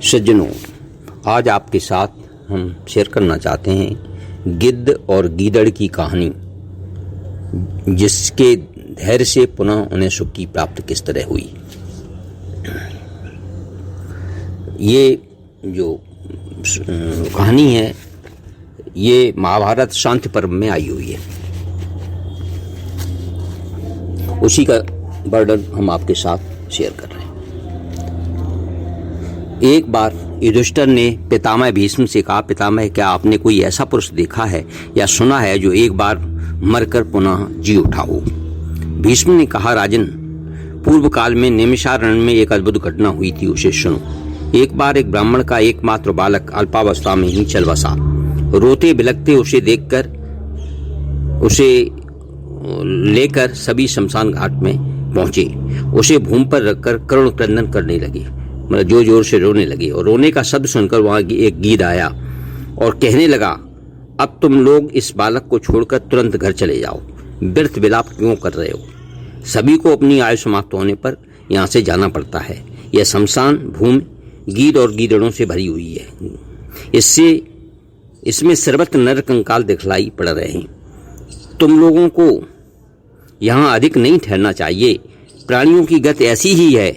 सज्जनों, आज आपके साथ हम शेयर करना चाहते हैं गिद्ध और गीदड़ की कहानी, जिसके धैर्य से पुनः उन्हें सुख की प्राप्ति किस तरह हुई। ये जो कहानी है ये महाभारत शांति पर्व में आई हुई है। उसी का वर्णन हम आपके साथ शेयर कर रहे हैं। एक बार युधिष्ठिर ने पितामह भीष्म से कहा, पितामह, क्या आपने कोई ऐसा पुरुष देखा है या सुना है जो एक बार मरकर पुनः जी उठा हो? भीष्म ने कहा, राजन, पूर्व काल में नैमिषारण्य में एक अद्भुत घटना हुई थी, उसे सुनो। एक बार एक ब्राह्मण का एकमात्र बालक अल्पावस्था में ही चल बसा। रोते बिलखते उसे देखकर उसे लेकर सभी शमशान घाट में पहुंचे। उसे भूमि पर रखकर करुण क्रंदन करने लगे, मतलब जोर जोर से रोने लगे। और रोने का शब्द सुनकर वहां एक गीद आया और कहने लगा, अब तुम लोग इस बालक को छोड़कर तुरंत घर चले जाओ। व्यर्थ विलाप क्यों कर रहे हो? सभी को अपनी आयु समाप्त होने पर यहाँ से जाना पड़ता है। यह शमशान भूमि गीद और गीदड़ों से भरी हुई है। इसमें सर्वत्र नर कंकाल दिखलाई पड़ रहे हैं। तुम लोगों को यहाँ अधिक नहीं ठहरना चाहिए। प्राणियों की गति ऐसी ही है।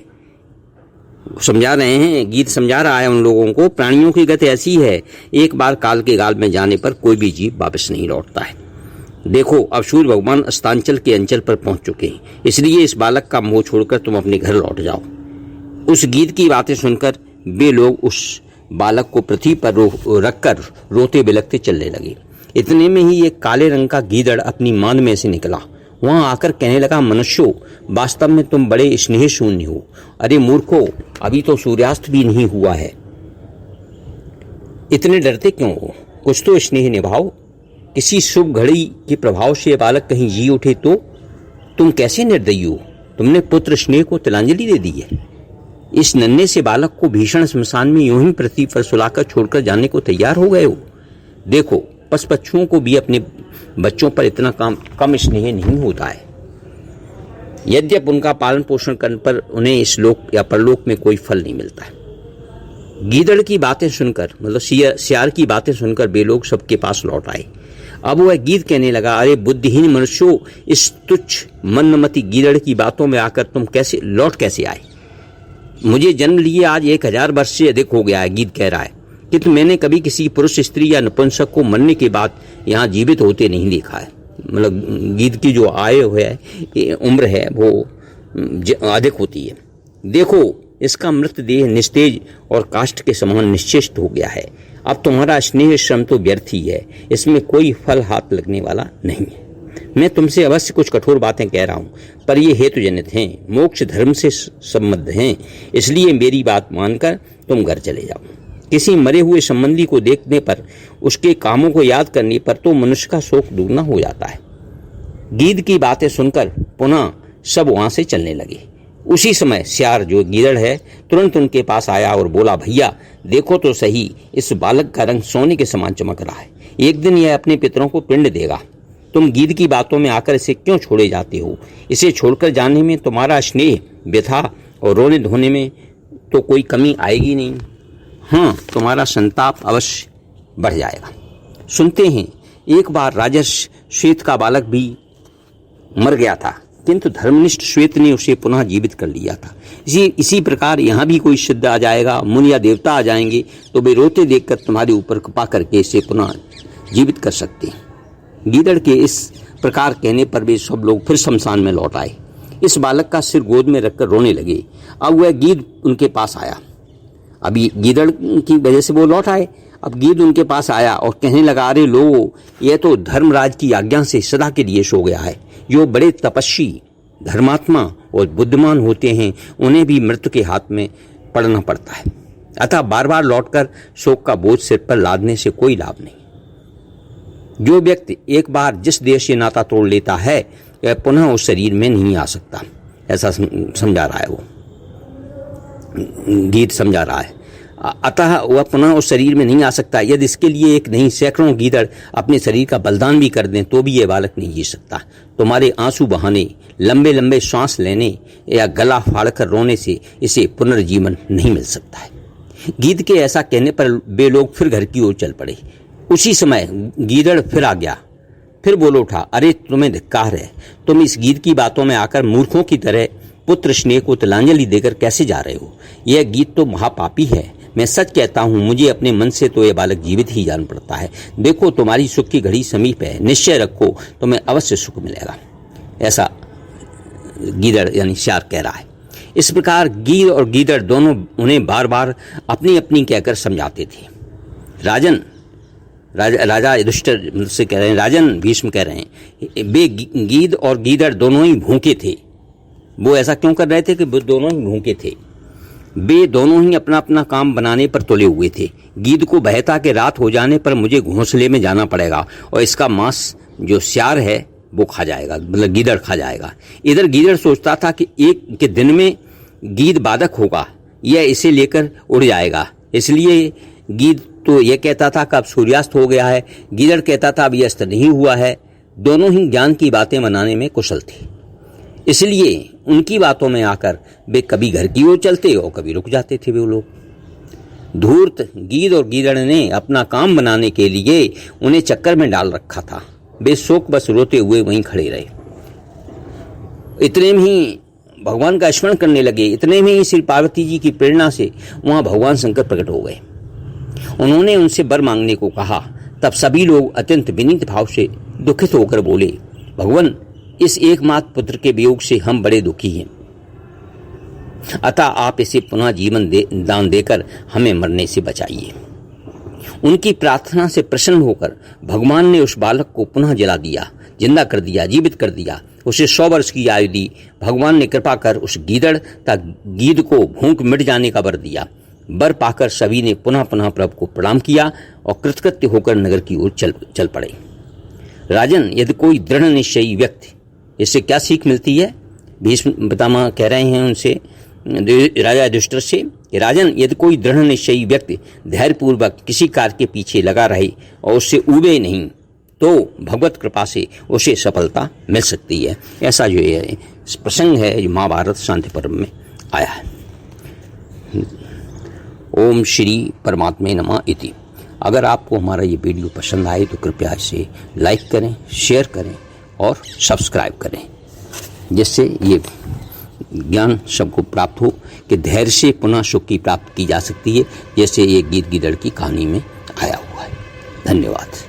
समझा रहे हैं, गीत समझा रहा है उन लोगों को, प्राणियों की गति ऐसी है, एक बार काल के गाल में जाने पर कोई भी जीव वापस नहीं लौटता है। देखो, अब सूर्य भगवान अस्तांचल के अंचल पर पहुंच चुके हैं, इसलिए इस बालक का मोह छोड़कर तुम अपने घर लौट जाओ। उस गीत की बातें सुनकर वे लोग उस बालक को पृथ्वी पर रखकर रोते बिलखते चलने लगे। इतने में ही एक काले रंग का गीदड़ अपनी मांद में से निकला। वहां आकर कहने लगा, मनुष्यों, वास्तव में तुम बड़े स्नेह शून्य हो। अरे मूर्खो, अभी तो सूर्यास्त भी नहीं हुआ है, इतने डरते क्यों हो? कुछ तो स्नेह निभाओ। किसी शुभ घड़ी के प्रभाव से बालक कहीं जी उठे तो तुम कैसे निर्दयी हो? तुमने पुत्र स्नेह को तिलांजलि दे दी है। इस नन्हे से बालक को भीषण श्मशान में यूं ही पृथ्वी पर सुलाकर छोड़कर जाने को तैयार हो गए हो। देखो, पशु पक्षियों को भी अपने बच्चों पर इतना कम स्नेह नहीं होता है। यद्यपि उनका पालन पोषण करने पर उन्हें इस लोक या परलोक में कोई फल नहीं मिलता है। गीदड़ की बातें सुनकर, मतलब सियार की बातें सुनकर वे लोग सबके पास लौट आए। अब वह गीद कहने लगा, अरे बुद्धिहीन मनुष्यों, इस तुच्छ मन्नमती गीदड़ की बातों में आकर तुम कैसे आए? मुझे जन्म लिए आज 1000 वर्ष से अधिक हो गया है, गीद कह रहा है, किंतु मैंने कभी किसी पुरुष, स्त्री या नपुंसक को मरने के बाद यहाँ जीवित होते नहीं देखा है। मतलब गीद की जो आयु है, उम्र है, वो अधिक होती है। देखो, इसका मृतदेह निस्तेज और काष्ठ के समान निश्चेष्ट हो गया है। अब तुम्हारा स्नेह श्रम तो व्यर्थ ही है, इसमें कोई फल हाथ लगने वाला नहीं है। मैं तुमसे अवश्य कुछ कठोर बातें कह रहा हूँ, पर ये हेतुजनित हैं, मोक्ष धर्म से संबद्ध हैं, इसलिए मेरी बात मानकर तुम घर चले जाओ। किसी मरे हुए संबंधी को देखने पर, उसके कामों को याद करने पर तो मनुष्य का शोक दुगना हो जाता है। गीद की बातें सुनकर पुनः सब वहां से चलने लगे। उसी समय सियार, जो गीदड़ है, तुरंत उनके पास आया और बोला, भैया देखो तो सही, इस बालक का रंग सोने के समान चमक रहा है। एक दिन यह अपने पितरों को पिंड देगा। तुम गीद की बातों में आकर इसे क्यों छोड़े जाते हो? इसे छोड़कर जाने में तुम्हारा स्नेह, व्यथा और रोने धोने में तो कोई कमी आएगी नहीं। हाँ, तुम्हारा संताप अवश्य बढ़ जाएगा। सुनते हैं, एक बार राजर्ष श्वेत का बालक भी मर गया था, किंतु धर्मनिष्ठ श्वेत ने उसे पुनः जीवित कर लिया था। इसी प्रकार यहाँ भी कोई सिद्ध आ जाएगा, मुनि या देवता आ जाएंगे, तो वे रोते देखकर तुम्हारे ऊपर कृपा करके इसे पुनः जीवित कर सकते हैं। गीदड़ के इस प्रकार कहने पर वे सब लोग फिर शमशान में लौट आए। इस बालक का सिर गोद में रखकर रोने लगे। अब वह गीद उनके पास आया। अभी गीदड़ की वजह से वो लौट आए। अब गीद उनके पास आया और कहने लगा, अरे लो, यह तो धर्मराज की आज्ञा से सदा के लिए सो गया है। जो बड़े तपस्वी, धर्मात्मा और बुद्धिमान होते हैं, उन्हें भी मृत्यु के हाथ में पड़ना पड़ता है। अतः बार बार लौटकर शोक का बोझ सिर पर लादने से कोई लाभ नहीं। जो व्यक्ति एक बार जिस देह से नाता तोड़ लेता है, वह पुनः उस शरीर में नहीं आ सकता। ऐसा समझा रहा है वो गीत, समझा रहा है। अतः वह पुनः उस शरीर में नहीं आ सकता। यदि इसके लिए एक नहीं सैकड़ों गीदड़ अपने शरीर का बलिदान भी कर दें तो भी यह बालक नहीं जी सकता। तुम्हारे आंसू बहाने, लंबे लंबे श्वास लेने या गला फाड़कर रोने से इसे पुनर्जीवन नहीं मिल सकता है। गीद के ऐसा कहने पर वे लोग फिर घर की ओर चल पड़े। उसी समय गीदड़ फिर आ गया, फिर बोल उठा, अरे तुम्हें धिक्कार है, तुम इस गीद की बातों में आकर मूर्खों की तरह पुत्र स्नेह को तिलांजलि देकर कैसे जा रहे हो? यह गीद तो महापापी है। मैं सच कहता हूँ, मुझे अपने मन से तो यह बालक जीवित ही जान पड़ता है। देखो, तुम्हारी सुख की घड़ी समीप है, निश्चय रखो तुम्हें अवश्य सुख मिलेगा। ऐसा गीदड़ यानी श्यार कह रहा है। इस प्रकार गीद और गीदड़ दोनों उन्हें बार बार अपनी अपनी कहकर समझाते थे। राजा युधिष्ठिर से कह रहे हैं, राजन भीष्म कह रहे हैं, वे गीद और गीदड़ दोनों ही भूखे थे। वो ऐसा क्यों कर रहे थे कि वो दोनों ही भूखे थे। वे दोनों ही अपना अपना काम बनाने पर तुले हुए थे। गीद को बहता कि रात हो जाने पर मुझे घोंसले में जाना पड़ेगा और इसका मांस जो श्यार है वो खा जाएगा, मतलब गीदड़ खा जाएगा। इधर गीदड़ सोचता था कि एक के दिन में गीद बाधक होगा, यह इसे लेकर उड़ जाएगा। इसलिए गीद तो यह कहता था कि अब सूर्यास्त हो गया है, गीदड़ कहता था अब यह अस्त नहीं हुआ है। दोनों ही ज्ञान की बातें बनाने में कुशल थे, इसलिए उनकी बातों में आकर वे कभी घर की ओर चलते और कभी रुक जाते थे। वे लोग धूर्त गीद और गीदड़ ने अपना काम बनाने के लिए उन्हें चक्कर में डाल रखा था। वे शोक बस रोते हुए वहीं खड़े रहे। इतने में ही भगवान का स्मरण करने लगे। इतने में ही श्री पार्वती जी की प्रेरणा से वहां भगवान शंकर प्रकट हो गए। उन्होंने उनसे वर मांगने को कहा। तब सभी लोग अत्यंत विनीत भाव से दुखित होकर बोले, भगवान, इस एकमात्र पुत्र के वियोग से हम बड़े दुखी हैं, अतः आप इसे पुनः जीवन दान देकर हमें मरने से बचाइए। उनकी प्रार्थना से प्रसन्न होकर भगवान ने उस बालक को पुनः जला दिया, जिंदा कर दिया, जीवित कर दिया। उसे 100 वर्ष की आयु दी। भगवान ने कृपा कर उस गीदड़ तक गीद को भूख मिट जाने का वर दिया। वर पाकर सभी ने पुनः पुनः प्रभु को प्रणाम किया और कृतकृत्य होकर नगर की ओर चल पड़े। राजन, यदि कोई दृढ़ निश्चयी व्यक्ति, इससे क्या सीख मिलती है? भीष्म पितामह कह रहे हैं उनसे, राजा युधिष्ठिर से, कि राजन, यदि कोई दृढ़ निश्चयी व्यक्ति धैर्यपूर्वक किसी कार्य के पीछे लगा रहे और उससे ऊबे नहीं, तो भगवत कृपा से उसे सफलता मिल सकती है। ऐसा जो ये प्रसंग है जो महाभारत शांति पर्व में आया है। ओम श्री परमात्मे नमः इति। अगर आपको हमारा ये वीडियो पसंद आए तो कृपया इसे लाइक करें, शेयर करें और सब्सक्राइब करें, जिससे ये ज्ञान सबको प्राप्त हो कि धैर्य से पुनः सुख की प्राप्ति की जा सकती है, जैसे ये गीद गीदड़ की कहानी में आया हुआ है। धन्यवाद।